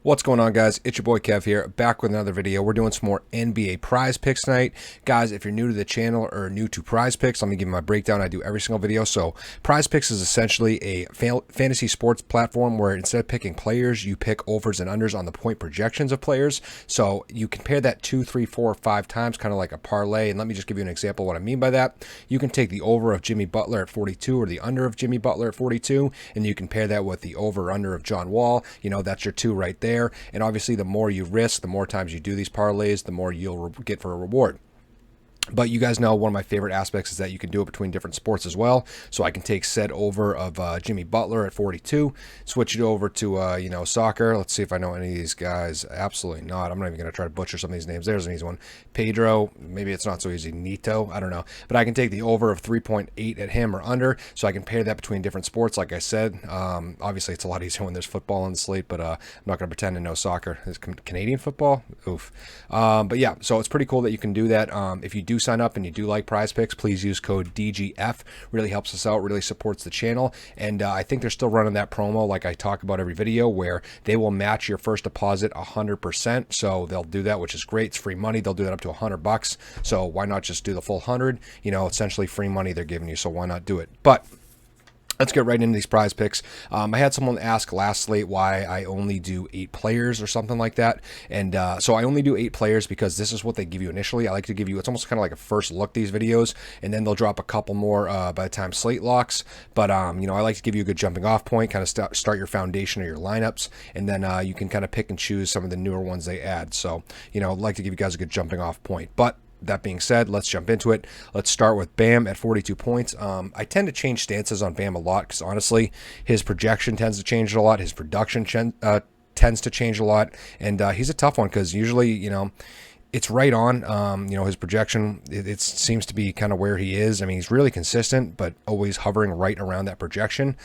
What's going on, guys? It's your boy Kev here, back with another video. We're doing some more NBA prize picks tonight. Guys, if you're new to the channel or new to prize picks, let me give you my breakdown. I do every single video. So prize picks is essentially a fantasy sports platform where instead of picking players, you pick overs and unders on the point projections of players. So you compare that 2, 3, 4, 5 times, kind of like a parlay. And let me just give you an example of what I mean by that. You can take the over of Jimmy Butler at 42 or the under of Jimmy Butler at 42, and you compare that with the over or under of John Wall. You know, that's your two right there. And obviously, the more you risk, the more times you do these parlays, the more you'll get for a reward. But you guys know one of my favorite aspects is that you can do it between different sports as well. So I can take said over of Jimmy Butler at 42, switch it over to, soccer. Let's see if I know any of these guys. Absolutely not. I'm not even going to try to butcher some of these names. There's an easy one. Pedro, maybe it's not so easy. Nito, I don't know. But I can take the over of 3.8 at him or under. So I can pair that between different sports, like I said. Obviously, it's a lot easier when there's football on the slate, but I'm not going to pretend to know soccer. Is Canadian football? Oof. But yeah, so it's pretty cool that you can do that. If you do sign up and you do like prize picks, please use code DGF. Really helps us out, really supports the channel. And I think they're still running that promo like I talk about every video where they will match your first deposit 100%. So they'll do that, which is great. It's free money. They'll do that up to $100. So why not just do the full 100? You know, essentially free money they're giving you. So why not do it? But let's get right into these prize picks. I had someone ask last slate why I only do 8 players or something like that. And so I only do 8 players because this is what they give you initially. I like to give you, it's almost kind of like a first look, these videos, and then they'll drop a couple more by the time slate locks. But, I like to give you a good jumping off point, kind of start your foundation of your lineups, and then you can kind of pick and choose some of the newer ones they add. So, I'd like to give you guys a good jumping off point. But that being said, let's jump into it. Let's start with Bam at 42 points. I tend to change stances on Bam a lot because honestly, his projection tends to change a lot. His production tends to change a lot. And he's a tough one because usually, it's right on. His projection, it seems to be kind of where he is. I mean, he's really consistent, but always hovering right around that projection.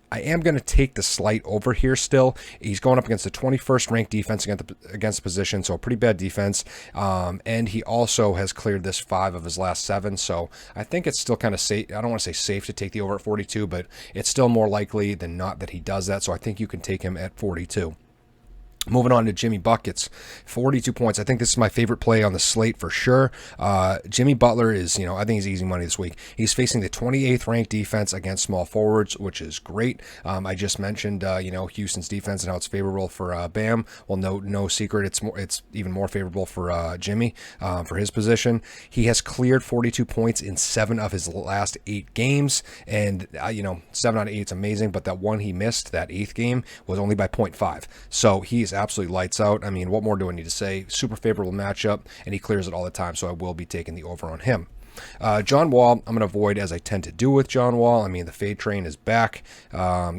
I am going to take the slight over here still. He's going up against the 21st ranked defense against the position, so a pretty bad defense. And he also has cleared this 5 of his last 7, so I think it's still kind of safe. I don't want to say safe to take the over at 42, but it's still more likely than not that he does that, so I think you can take him at 42. Moving on to Jimmy Buckets, 42 points. I think this is my favorite play on the slate for sure. Jimmy Butler is, I think he's easy money this week. He's facing the 28th ranked defense against small forwards, which is great. I just mentioned, Houston's defense and how it's favorable for Bam. Well, no secret, it's even more favorable for Jimmy for his position. He has cleared 42 points in 7 of his last 8 games, and 7 out of 8 is amazing. But that one he missed, that 8th game, was only by 0.5. So he's absolutely lights out. I mean, what more do I need to say? Super favorable matchup, and he clears it all the time, so I will be taking the over on him. John Wall, I'm going to avoid as I tend to do with John Wall. I mean, the fade train is back. I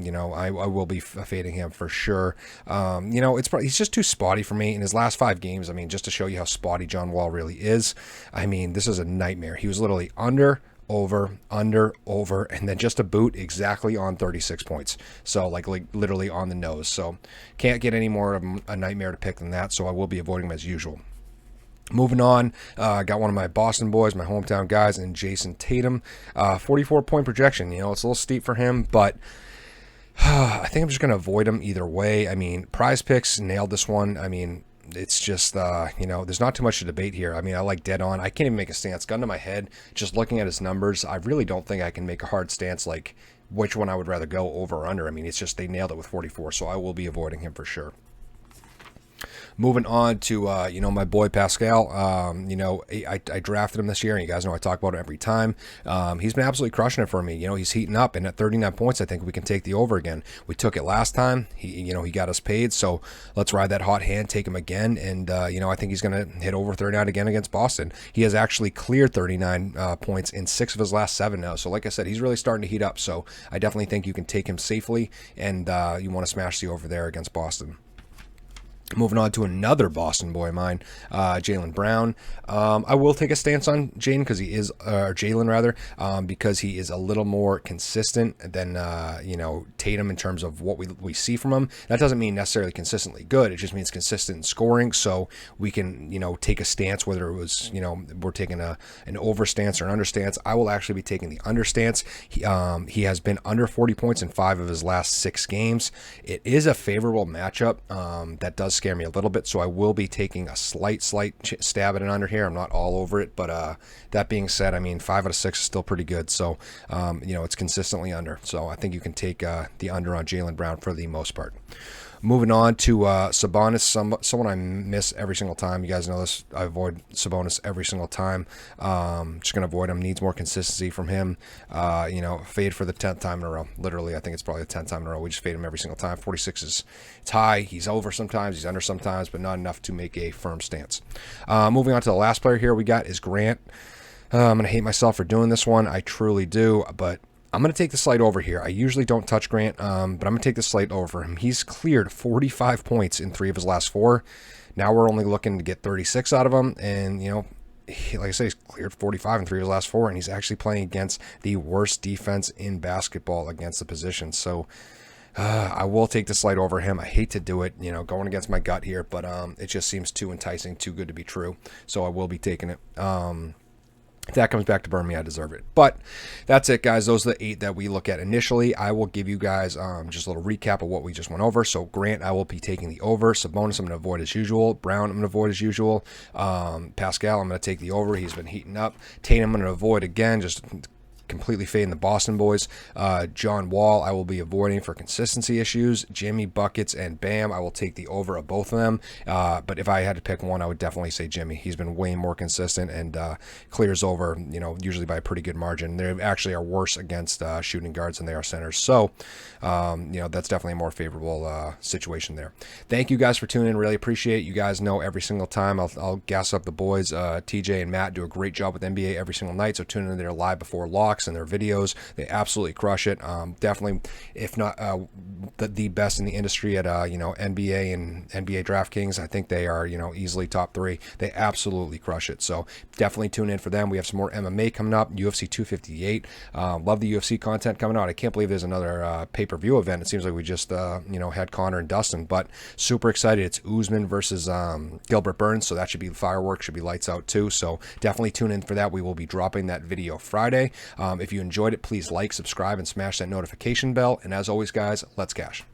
will be fading him for sure. He's just too spotty for me in his last 5 games. I mean, just to show you how spotty John Wall really is. I mean, this is a nightmare. He was literally under, over, and then just a boot exactly on 36 points. So like literally on the nose. So can't get any more of a nightmare to pick than that. So I will be avoiding him as usual. Moving on, got one of my Boston boys, my hometown guys, and Jason Tatum, 44-point projection. It's a little steep for him, but I think I'm just going to avoid him either way. I mean, prize picks nailed this one. I mean, it's just, there's not too much to debate here. I mean, I like dead on. I can't even make a stance. Gun to my head, just looking at his numbers, I really don't think I can make a hard stance like which one I would rather go over or under. I mean, it's just they nailed it with 44, so I will be avoiding him for sure. Moving on to, my boy Pascal. I drafted him this year, and you guys know I talk about it every time. He's been absolutely crushing it for me. He's heating up, and at 39 points, I think we can take the over again. We took it last time. He got us paid, so let's ride that hot hand, take him again, and, I think he's going to hit over 39 again against Boston. He has actually cleared 39 points in 6 of his last 7 now, so like I said, he's really starting to heat up, so I definitely think you can take him safely, and you want to smash the over there against Boston. Moving on to another Boston boy of mine, Jaylen Brown. I will take a stance on Jaylen because he is, Jalen rather, because he is a little more consistent than Tatum in terms of what we see from him. That doesn't mean necessarily consistently good. It just means consistent in scoring. So we can take a stance, whether it was we're taking an over stance or an under stance. I will actually be taking the under stance. He has been under 40 points in 5 of his last 6 games. It is a favorable matchup that does scare me a little bit, so I will be taking a slight stab at an under here. I'm not all over it, but that being said, I mean 5 out of 6 is still pretty good, so it's consistently under, so I think you can take the under on Jaylen Brown for the most part. Moving on to Sabonis, someone I miss every single time. You guys know this. I avoid Sabonis every single time. Just going to avoid him. Needs more consistency from him. Fade for the 10th time in a row. Literally, I think it's probably the 10th time in a row. We just fade him every single time. 46 is high. He's over sometimes. He's under sometimes, but not enough to make a firm stance. Moving on to the last player here we got is Grant. I'm going to hate myself for doing this one. I truly do, but I'm going to take the slight over here. I usually don't touch Grant, but I'm going to take the slight over for him. He's cleared 45 points in 3 of his last 4. Now we're only looking to get 36 out of him, and, like I say, he's cleared 45 in 3 of his last 4, and he's actually playing against the worst defense in basketball against the position. So I will take the slight over him. I hate to do it, going against my gut here, but it just seems too enticing, too good to be true. So I will be taking it. If that comes back to burn me, I deserve it. But that's it, guys. Those are the 8 that we look at initially. I will give you guys just a little recap of what we just went over. So Grant, I will be taking the over. Sabonis, I'm going to avoid as usual. Brown, I'm going to avoid as usual. Pascal, I'm going to take the over. He's been heating up. Tatum, I'm going to avoid again. Just completely fading the Boston boys. John Wall, I will be avoiding for consistency issues. Jimmy, Buckets, and Bam, I will take the over of both of them. But if I had to pick one, I would definitely say Jimmy. He's been way more consistent and clears over, usually by a pretty good margin. They actually are worse against shooting guards than they are centers. So, that's definitely a more favorable situation there. Thank you guys for tuning in. Really appreciate it. You guys know every single time I'll gas up the boys. TJ and Matt do a great job with NBA every single night. So tune in there live before lock and their videos. They absolutely crush it. Definitely, if not the best in the industry at NBA and NBA Draftkings. I think they are easily top 3. They absolutely crush it. So definitely tune in for them. We have some more MMA coming up. UFC 258. Love the UFC content coming out. I can't believe there's another pay-per-view event. It seems like we just had Connor and Dustin, but super excited. It's Usman versus Gilbert Burns, so that should be fireworks. Should be lights out too. So definitely tune in for that. We will be dropping that video Friday. If you enjoyed it, please like, subscribe, and smash that notification bell. And as always, guys, let's cash.